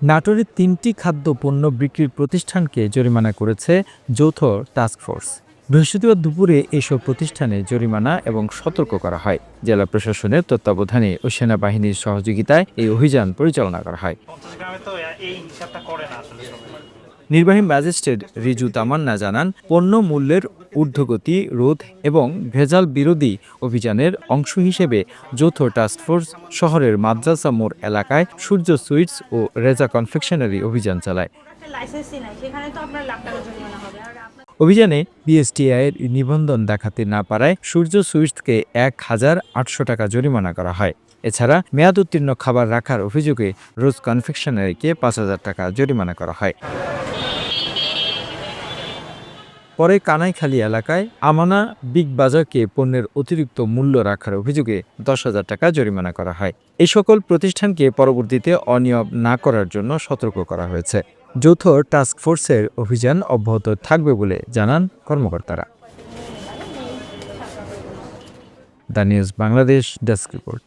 নাটোরের ৩টি খাদ্য পণ্য বিক্রির প্রতিষ্ঠানকে জরিমানা করেছে যৌথ টাস্কফোর্স। বৃহস্পতিবার দুপুরে এসব প্রতিষ্ঠানে জরিমানা এবং সতর্ক করা হয়। জেলা প্রশাসনের তত্ত্বাবধানে ও সেনাবাহিনীর সহযোগিতায় এই অভিযান পরিচালনা করা হয়। নির্বাহী ম্যাজিস্ট্রেট রিজু তামান্না জানান, পণ্য মূল্যের ঊর্ধ্বগতি রোধ এবং ভেজাল বিরোধী অভিযানের অংশ হিসেবে যৌথ টাস্কফোর্স শহরের মাদ্রাসা মোড় এলাকায় সূর্য সুইটস ও রেজা কনফেকশনারি অভিযান চালায়। অভিযানে বিএসটিআই এর নিবন্ধন দেখাতে না পারায় সূর্য সুইটসকে ১,৮০০ টাকা জরিমানা করা হয়। এছাড়া মেয়াদ উত্তীর্ণ খাবার রাখার অভিযোগে রোজ কনফেকশনারিকে ৫,০০০ টাকা জরিমানা করা হয়। পরে কানাইখালী এলাকায় আমানা বিগ বাজারকে পণ্যের অতিরিক্ত মূল্য রাখার অভিযোগে ১০,০০০ টাকা জরিমানা করা হয়। এই সকল প্রতিষ্ঠানকে পরবর্তীতে অনিয়ম না করার জন্য সতর্ক করা হয়েছে। যৌথ টাস্কফোর্সের অভিযান অব্যাহত থাকবে বলে জানান কর্মকর্তারা। The news Bangladesh desk report.